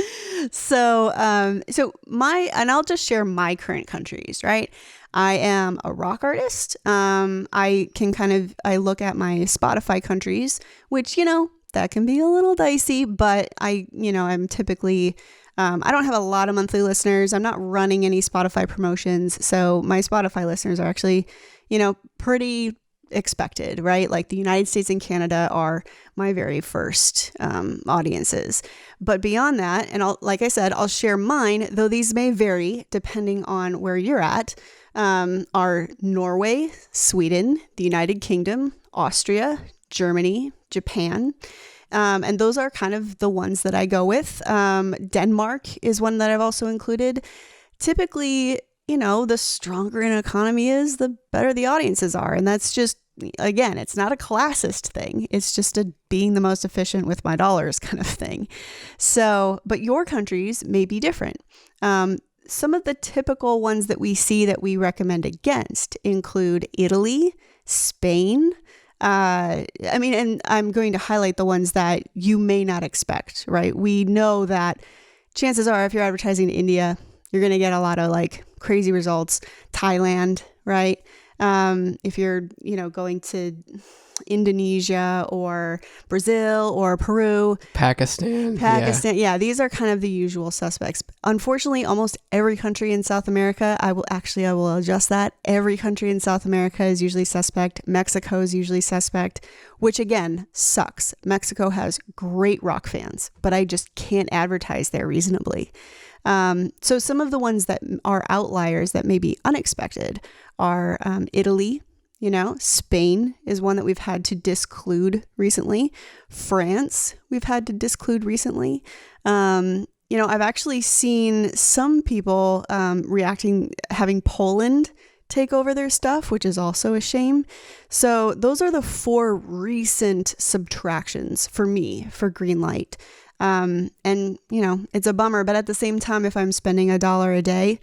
[SPEAKER 1] So I'll just share my current countries, right? I am a rock artist. I look at my Spotify countries, which, that can be a little dicey, but I'm typically, I don't have a lot of monthly listeners. I'm not running any Spotify promotions. So my Spotify listeners are actually, pretty expected, right? Like the United States and Canada are my very first audiences. But beyond that, and like I said, I'll share mine, though these may vary depending on where you're at, are Norway, Sweden, the United Kingdom, Austria, Germany, Japan. And those are kind of the ones that I go with. Denmark is one that I've also included. Typically, the stronger an economy is, the better the audiences are. And that's just, again, it's not a classist thing. It's just a being the most efficient with my dollars kind of thing. So, but your countries may be different. Some of the typical ones that we see that we recommend against include Italy, Spain, and I'm going to highlight the ones that you may not expect, right? We know that chances are if you're advertising in India, you're going to get a lot of like crazy results. Thailand, right? If you're, going to Indonesia or Brazil or Peru,
[SPEAKER 2] Pakistan.
[SPEAKER 1] Yeah, these are kind of the usual suspects. Unfortunately, almost every country in South America, I will adjust that. Every country in South America is usually suspect. Mexico is usually suspect, which again sucks. Mexico has great rock fans, but I just can't advertise there reasonably. So some of the ones that are outliers that may be unexpected are Italy. Spain is one that we've had to disclude recently. France, we've had to disclude recently. I've actually seen some people having Poland take over their stuff, which is also a shame. So those are the 4 recent subtractions for me for Greenlight. It's a bummer, but at the same time, if I'm spending $1 a day,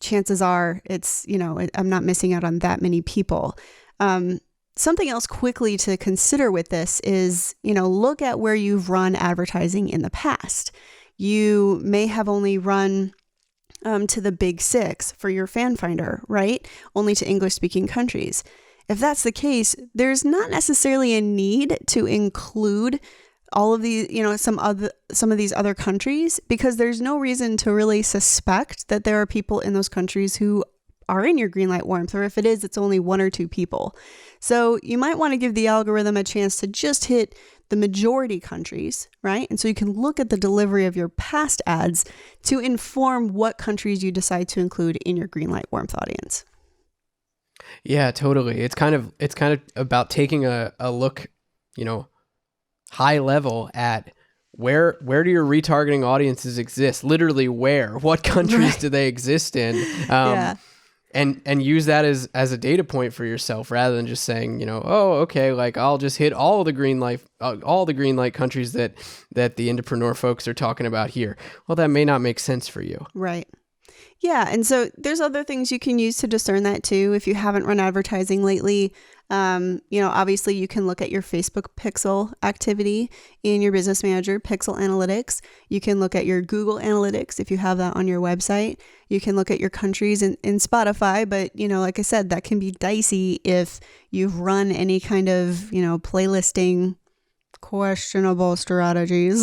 [SPEAKER 1] chances are it's, I'm not missing out on that many people. Something else quickly to consider with this is, look at where you've run advertising in the past. You may have only run to the big 6 for your fan finder, right? Only to English speaking countries. If that's the case, there's not necessarily a need to include all of these, some of these other countries, because there's no reason to really suspect that there are people in those countries who are in your Greenlight warmth, or if it is, it's only 1 or 2 people. So you might want to give the algorithm a chance to just hit the majority countries, right? And so you can look at the delivery of your past ads to inform what countries you decide to include in your Greenlight warmth audience.
[SPEAKER 2] Yeah, totally. It's kind of about taking a look, high level at where do your retargeting audiences exist? Literally where? What countries do they exist in? And use that as a data point for yourself, rather than just saying, like I'll just hit all the Greenlight countries that the Indepreneur folks are talking about here. Well, that may not make sense for you.
[SPEAKER 1] Right. Yeah. And so there's other things you can use to discern that too. If you haven't run advertising lately, obviously you can look at your Facebook pixel activity in your Business Manager, Pixel Analytics. You can look at your Google Analytics if you have that on your website. You can look at your countries in Spotify, but, like I said, that can be dicey if you've run any kind of, playlisting questionable strategies,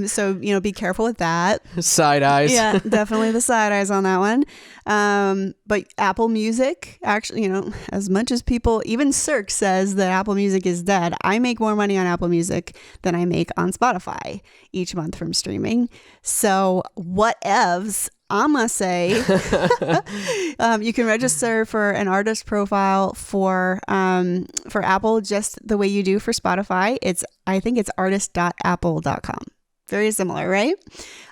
[SPEAKER 1] so be careful with that.
[SPEAKER 2] Side eyes.
[SPEAKER 1] Yeah, definitely the side eyes on that one. But Apple Music, actually, as much as people, even Cirque says that Apple Music is dead, I make more money on Apple Music than I make on Spotify each month from streaming. So whatevs. I'm going to say you can register for an artist profile for Apple just the way you do for Spotify. I think it's artist.apple.com. Very similar, right?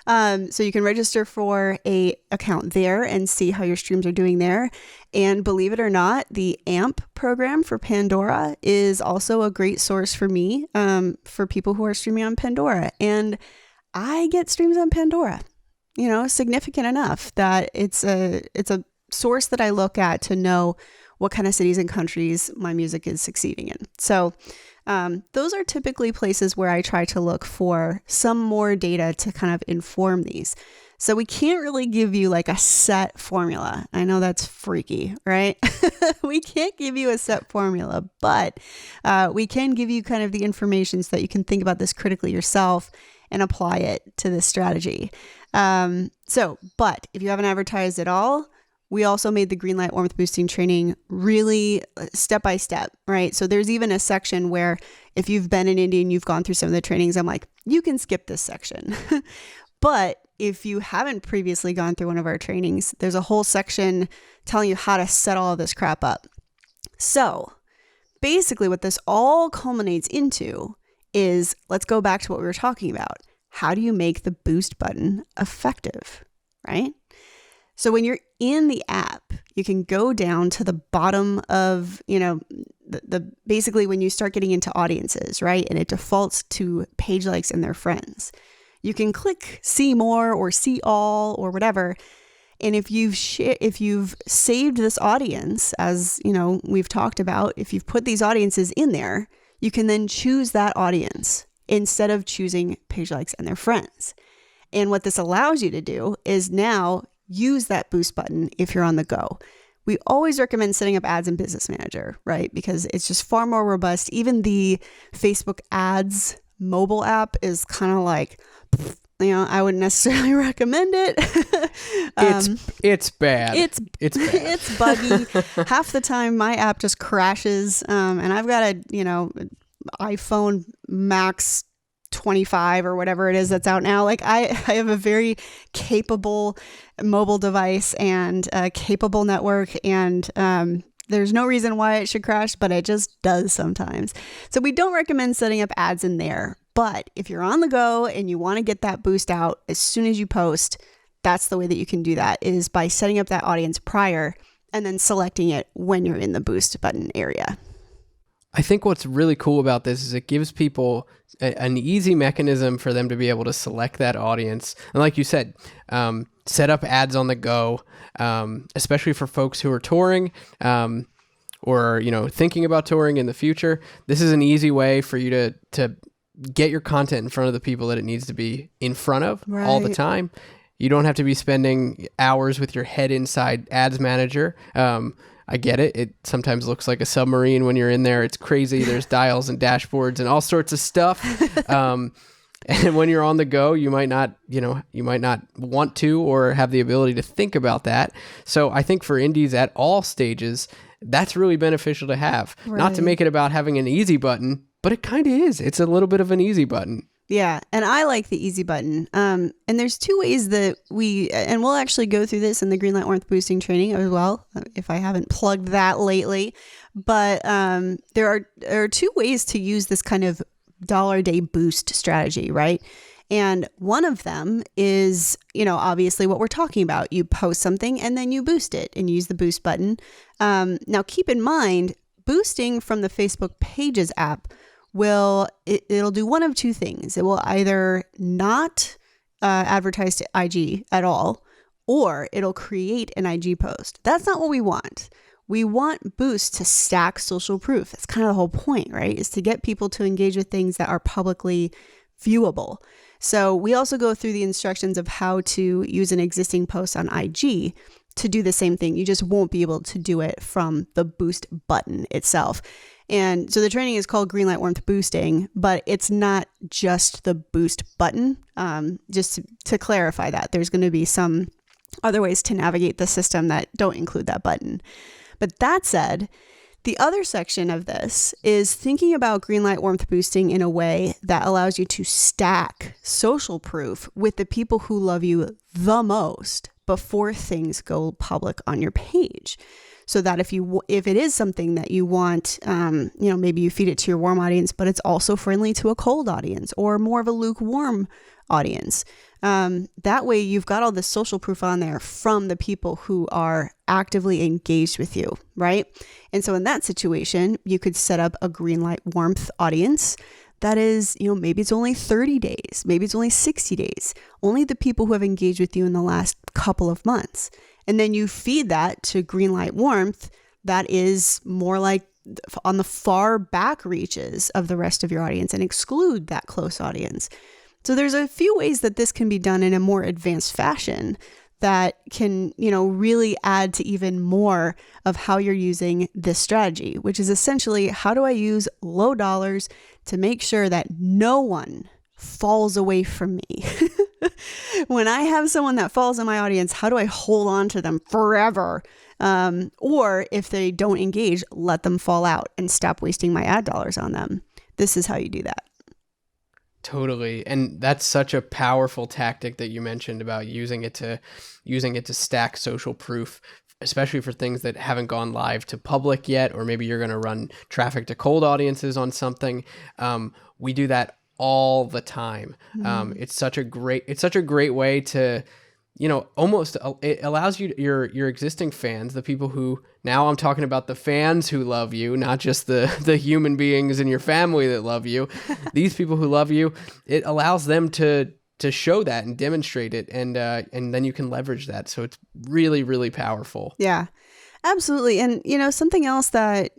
[SPEAKER 1] So you can register for a account there and see how your streams are doing there. And believe it or not, the AMP program for Pandora is also a great source for me for people who are streaming on Pandora. And I get streams on Pandora. Significant enough that it's a source that I look at to know what kind of cities and countries my music is succeeding in. So those are typically places where I try to look for some more data to kind of inform these. So we can't really give you like a set formula. I know that's freaky, right? We can't give you a set formula, but we can give you kind of the information so that you can think about this critically yourself and apply it to this strategy. But if you haven't advertised at all, we also made the Greenlight warmth boosting training really step by step, right? So there's even a section where if you've been in India and you've gone through some of the trainings, I'm like, you can skip this section. But if you haven't previously gone through one of our trainings, there's a whole section telling you how to set all of this crap up. So basically what this all culminates into is, let's go back to what we were talking about. How do you make the boost button effective, right? So when you're in the app, you can go down to the bottom of, the basically when you start getting into audiences, right? And it defaults to page likes and their friends. You can click see more or see all or whatever. And if you've saved this audience, as we've talked about, if you've put these audiences in there, you can then choose that audience instead of choosing page likes and their friends. And what this allows you to do is now use that boost button if you're on the go. We always recommend setting up ads in Business Manager, right? Because it's just far more robust. Even the Facebook ads mobile app is kind of like, I wouldn't necessarily recommend it.
[SPEAKER 2] It's bad.
[SPEAKER 1] It's bad. It's buggy. Half the time my app just crashes. And I've got a, iPhone Max 25 or whatever it is that's out now. Like I have a very capable mobile device and a capable network, and there's no reason why it should crash, but it just does sometimes. So we don't recommend setting up ads in there. But if you're on the go and you want to get that boost out as soon as you post, that's the way that you can do that, is by setting up that audience prior and then selecting it when you're in the boost button area.
[SPEAKER 2] I think what's really cool about this is it gives people an easy mechanism for them to be able to select that audience. And like you said, set up ads on the go, especially for folks who are touring or, thinking about touring in the future. This is an easy way for you to get your content in front of the people that it needs to be in front of all the time. You don't have to be spending hours with your head inside Ads Manager. I get it. It sometimes looks like a submarine when you're in there. It's crazy. There's dials and dashboards and all sorts of stuff. And when you're on the go, you might not want to or have the ability to think about that. So I think for indies at all stages, that's really beneficial to have. Right. Not to make it about having an easy button, but it kind of is. It's a little bit of an easy button.
[SPEAKER 1] Yeah. And I like the easy button. And there's two ways that and we'll actually go through this in the Greenlight warmth boosting training as well, if I haven't plugged that lately. But there are two ways to use this kind of $1 day boost strategy, right? And one of them is, obviously what we're talking about. You post something and then you boost it and use the boost button. Now keep in mind, boosting from the Facebook Pages app it'll do one of two things. It will either not advertise to IG at all, or it'll create an IG post. That's not what we want. We want boost to stack social proof. That's kind of the whole point, right? Is to get people to engage with things that are publicly viewable. So we also go through the instructions of how to use an existing post on IG to do the same thing. You just won't be able to do it from the boost button itself. And so the training is called Greenlight warmth boosting, but it's not just the boost button. Just to clarify that, there's going to be some other ways to navigate the system that don't include that button. But that said, the other section of this is thinking about Greenlight warmth boosting in a way that allows you to stack social proof with the people who love you the most before things go public on your page. So that if it is something that you want, maybe you feed it to your warm audience, but it's also friendly to a cold audience or more of a lukewarm audience. That way you've got all the social proof on there from the people who are actively engaged with you, right? And so in that situation, you could set up a Greenlight warmth audience that is, maybe it's only 30 days, maybe it's only 60 days, only the people who have engaged with you in the last couple of months. And then you feed that to Greenlight warmth that is more like on the far back reaches of the rest of your audience and exclude that close audience. So there's a few ways that this can be done in a more advanced fashion that can, really add to even more of how you're using this strategy, which is essentially, how do I use low dollars to make sure that no one falls away from me? When I have someone that falls in my audience, how do I hold on to them forever? Or if they don't engage, let them fall out and stop wasting my ad dollars on them. This is how you do that.
[SPEAKER 2] Totally. And that's such a powerful tactic that you mentioned about using it to stack social proof, especially for things that haven't gone live to public yet, or maybe you're going to run traffic to cold audiences on something. We do that all the time. It's such a great way to, almost, it allows you, your existing fans, the people who, now I'm talking about the fans who love you, not just the human beings in your family that love you. These people who love you, it allows them to show that and demonstrate it. And then you can leverage that. So it's really, really powerful.
[SPEAKER 1] Yeah, absolutely. And, something else that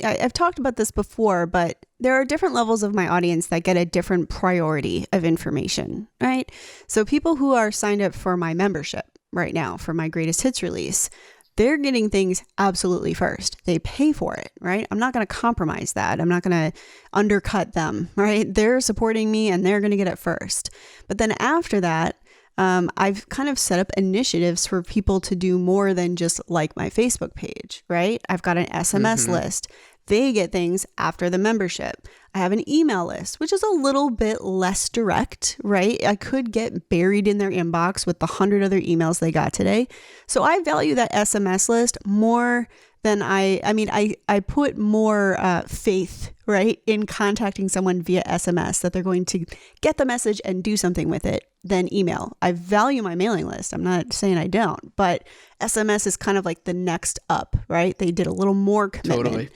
[SPEAKER 1] I've talked about this before, but there are different levels of my audience that get a different priority of information, right? So people who are signed up for my membership right now for my greatest hits release, they're getting things absolutely first. They pay for it, right? I'm not going to compromise that. I'm not going to undercut them, right? They're supporting me and they're going to get it first. But then after that, I've kind of set up initiatives for people to do more than just like my Facebook page, right? I've got an SMS list. They get things after the membership. I have an email list, which is a little bit less direct, right? I could get buried in their inbox with the 100 other emails they got today. So I value that SMS list more than I put more faith, right, in contacting someone via SMS that they're going to get the message and do something with it than email. I value my mailing list. I'm not saying I don't, but SMS is kind of like the next up, right? They did a little more commitment.
[SPEAKER 2] Totally.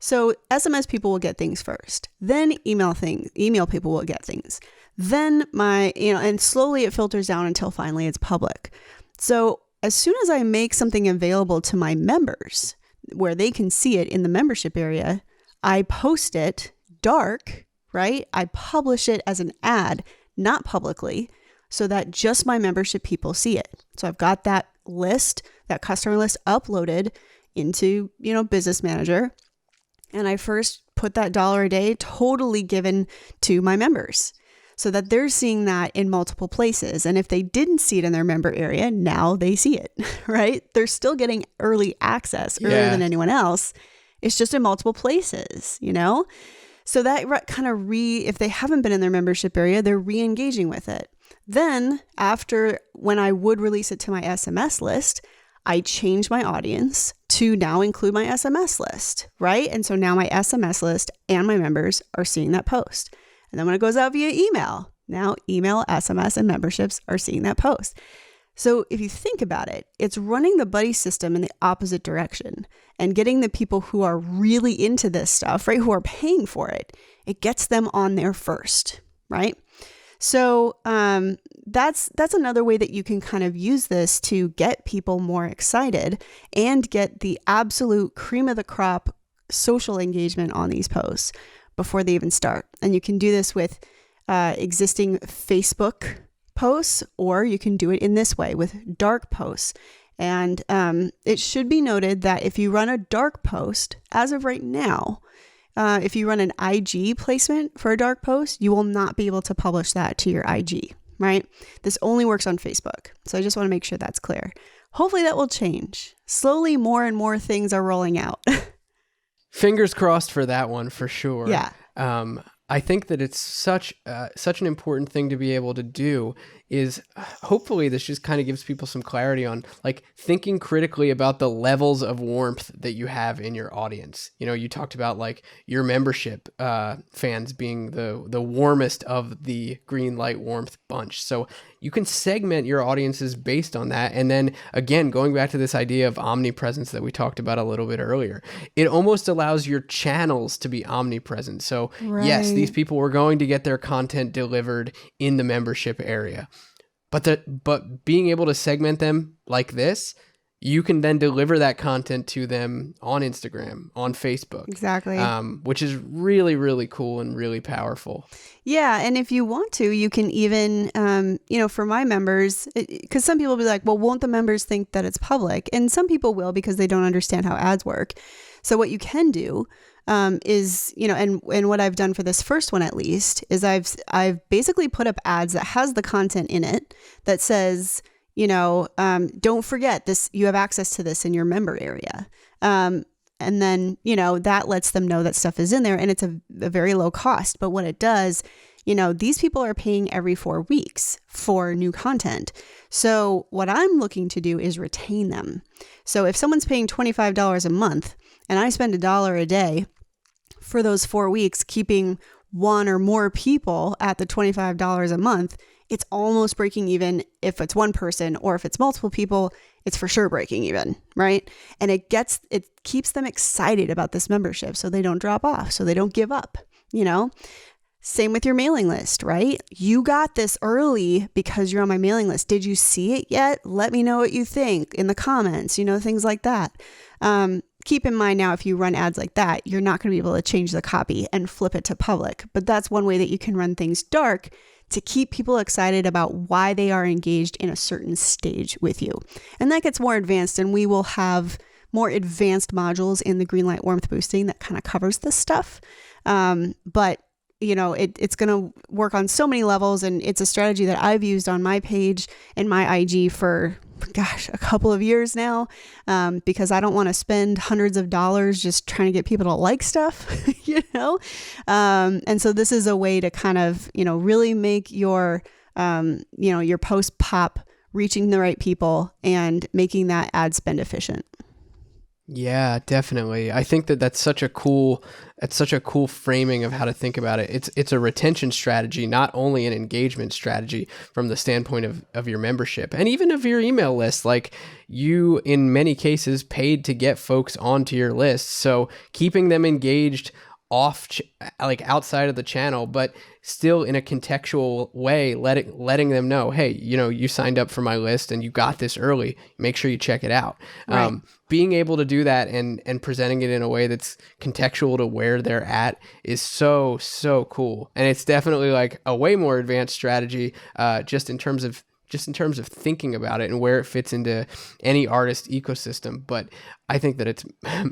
[SPEAKER 1] So SMS people will get things first, then email people will get things. Then and slowly it filters down until finally it's public. So as soon as I make something available to my members where they can see it in the membership area, I post it dark, right? I publish it as an ad, not publicly, so that just my membership people see it. So I've got that list, that customer list uploaded into, Business Manager. And I first put that $1 a day totally given to my members so that they're seeing that in multiple places. And if they didn't see it in their member area, now they see it, right? They're still getting early access earlier than anyone else. It's just in multiple places, So that kind of if they haven't been in their membership area, they're re-engaging with it. Then when I would release it to my SMS list, I change my audience to now include my SMS list, right? And so now my SMS list and my members are seeing that post. And then when it goes out via email, now email, SMS, and memberships are seeing that post. So if you think about it, it's running the buddy system in the opposite direction and getting the people who are really into this stuff, right, who are paying for it, it gets them on there first, right? So that's another way that you can kind of use this to get people more excited and get the absolute cream of the crop social engagement on these posts before they even start. And you can do this with existing Facebook posts, or you can do it in this way with dark posts. And it should be noted that if you run a dark post, as of right now, if you run an IG placement for a dark post, you will not be able to publish that to your IG, right? This only works on Facebook. So I just want to make sure that's clear. Hopefully that will change. Slowly, more and more things are rolling out.
[SPEAKER 2] Fingers crossed for that one, for sure.
[SPEAKER 1] Yeah.
[SPEAKER 2] I think that it's such an important thing to be able to do is hopefully this just kind of gives people some clarity on like thinking critically about the levels of warmth that you have in your audience. You know, you talked about like your membership fans being the warmest of the Greenlight warmth bunch. So you can segment your audiences based on that. And then again, going back to this idea of omnipresence that we talked about a little bit earlier, it almost allows your channels to be omnipresent. So yes, these people were going to get their content delivered in the membership area. But being able to segment them like this, you can then deliver that content to them on Instagram, on Facebook.
[SPEAKER 1] Exactly.
[SPEAKER 2] Which is really, really cool and really powerful.
[SPEAKER 1] Yeah. And if you want to, you can even, for my members, because some people will be like, well, won't the members think that it's public? And some people will because they don't understand how ads work. So what you can do is, and what I've done for this first one, at least, is I've basically put up ads that has the content in it that says, don't forget this, you have access to this in your member area. And then, that lets them know that stuff is in there, and it's a very low cost. But what it does, these people are paying every 4 weeks for new content. So what I'm looking to do is retain them. So if someone's paying $25 a month and I spend $1 a day for those 4 weeks, keeping one or more people at the $25 a month, it's almost breaking even. If it's one person, or if it's multiple people, it's for sure breaking even, right? And it keeps them excited about this membership, so they don't drop off, so they don't give up, Same with your mailing list, right? You got this early because you're on my mailing list. Did you see it yet? Let me know what you think in the comments, things like that. Keep in mind now, if you run ads like that, you're not going to be able to change the copy and flip it to public. But that's one way that you can run things dark to keep people excited about why they are engaged in a certain stage with you. And that gets more advanced, and we will have more advanced modules in the Greenlight warmth boosting that kind of covers this stuff. But it's going to work on so many levels, and it's a strategy that I've used on my page and my IG for, a couple of years now, because I don't want to spend hundreds of dollars just trying to get people to like stuff, and so this is a way to kind of, really make your, your post pop, reaching the right people and making that ad spend efficient.
[SPEAKER 2] Yeah, definitely. I think that's such a cool framing of how to think about it. It's a retention strategy, not only an engagement strategy from the standpoint of your membership and even of your email list. Like, you, in many cases, paid to get folks onto your list. So keeping them engaged outside of the channel, but still in a contextual way, letting them know, hey, you signed up for my list and you got this early. Make sure you check it out. Right. Being able to do that and presenting it in a way that's contextual to where they're at is so, so cool. And it's definitely like a way more advanced strategy, just in terms of thinking about it and where it fits into any artist ecosystem. But I think that it's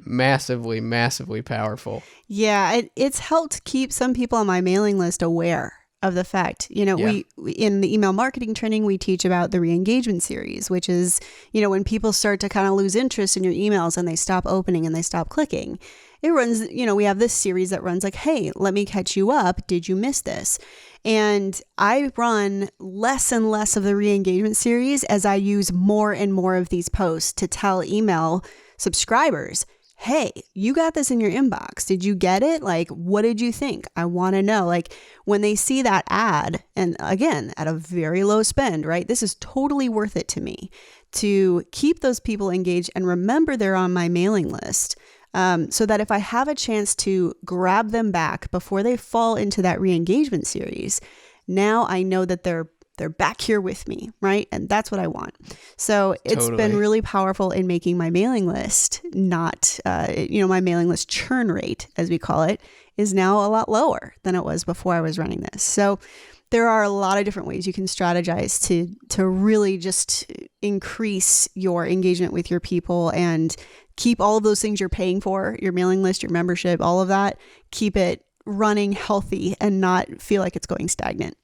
[SPEAKER 2] massively, massively powerful.
[SPEAKER 1] Yeah, it's helped keep some people on my mailing list aware of the fact, we in the email marketing training, we teach about the re-engagement series, which is, when people start to kind of lose interest in your emails and they stop opening and they stop clicking. It runs, we have this series that runs like, hey, let me catch you up. Did you miss this? And I run less and less of the re-engagement series as I use more and more of these posts to tell email subscribers, hey, you got this in your inbox. Did you get it? Like, what did you think? I want to know. Like, when they see that ad, and again, at a very low spend, right? This is totally worth it to me to keep those people engaged and remember they're on my mailing list. So that if I have a chance to grab them back before they fall into that re-engagement series, now I know that they're back here with me, right? And that's what I want. So it's been really powerful in making my mailing list not, my mailing list churn rate, as we call it, is now a lot lower than it was before I was running this. So there are a lot of different ways you can strategize to really just increase your engagement with your people and keep all of those things you're paying for, your mailing list, your membership, all of that, keep it running healthy and not feel like it's going stagnant.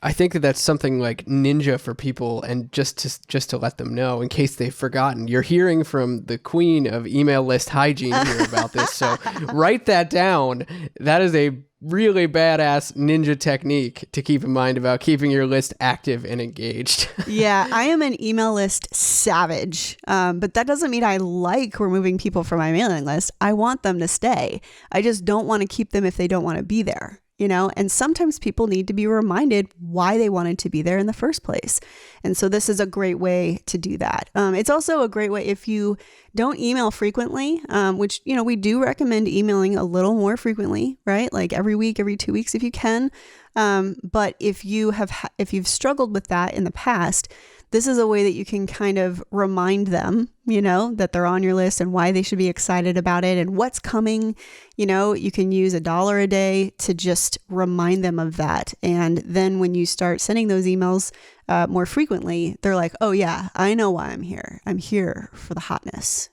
[SPEAKER 2] I think that that's something like ninja for people, and just to let them know in case they've forgotten. You're hearing from the queen of email list hygiene here about this, so write that down. That is a really badass ninja technique to keep in mind about keeping your list active and engaged.
[SPEAKER 1] Yeah, I am an email list savage, but that doesn't mean I like removing people from my mailing list. I want them to stay. I just don't want to keep them if they don't want to be there. And sometimes people need to be reminded why they wanted to be there in the first place. And so this is a great way to do that. It's also a great way if you don't email frequently, which, we do recommend emailing a little more frequently, right? Like every week, every 2 weeks if you can. But if you've struggled with that in the past, this is a way that you can kind of remind them, that they're on your list and why they should be excited about it and what's coming. You can use $1 a day to just remind them of that. And then when you start sending those emails more frequently, they're like, oh yeah, I know why I'm here. I'm here for the hotness.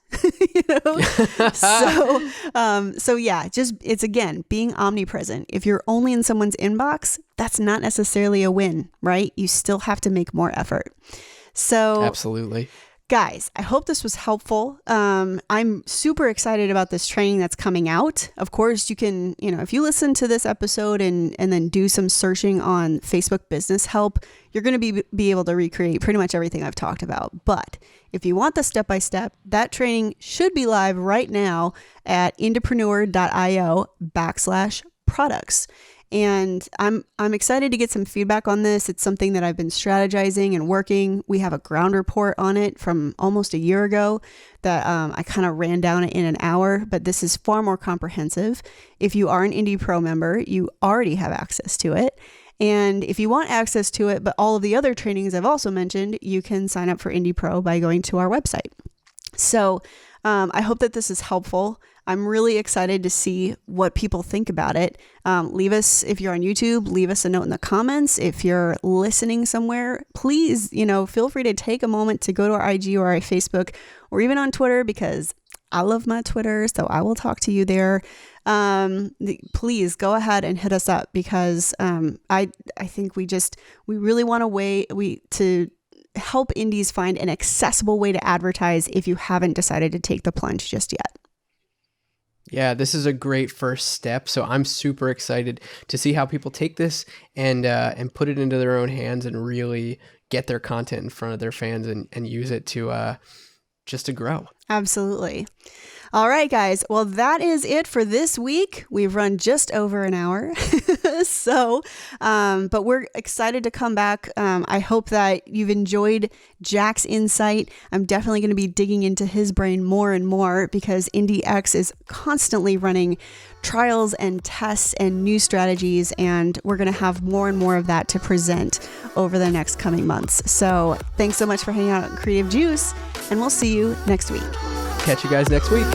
[SPEAKER 1] So yeah, it's again, being omnipresent. If you're only in someone's inbox, that's not necessarily a win, right? You still have to make more effort. So
[SPEAKER 2] absolutely.
[SPEAKER 1] Guys, I hope this was helpful. I'm super excited about this training that's coming out. Of course, you can, if you listen to this episode and then do some searching on Facebook Business Help, you're going to be able to recreate pretty much everything I've talked about. But if you want the step-by-step, that training should be live right now at indepreneur.io/products. And I'm excited to get some feedback on this. It's something that I've been strategizing and working. We have a ground report on it from almost a year ago that I kind of ran down in an hour, but this is far more comprehensive. If you are an Indie Pro member, you already have access to it. And if you want access to it, but all of the other trainings I've also mentioned, you can sign up for Indie Pro by going to our website. So I hope that this is helpful. I'm really excited to see what people think about it. Leave us, if you're on YouTube, leave us a note in the comments. If you're listening somewhere, please, feel free to take a moment to go to our IG or our Facebook or even on Twitter, because I love my Twitter, so I will talk to you there. Please go ahead and hit us up, because I think we really want to help indies find an accessible way to advertise if you haven't decided to take the plunge just yet.
[SPEAKER 2] Yeah, this is a great first step. So I'm super excited to see how people take this and put it into their own hands and really get their content in front of their fans and use it to just to grow.
[SPEAKER 1] Absolutely. All right, guys. Well, that is it for this week. We've run just over an hour. But we're excited to come back. I hope that you've enjoyed Jack's insight. I'm definitely going to be digging into his brain more and more, because IndieX is constantly running trials and tests and new strategies, and we're going to have more and more of that to present over the next coming months. So thanks so much for hanging out at Creative Juice, and we'll see you next week.
[SPEAKER 2] Catch you guys next week.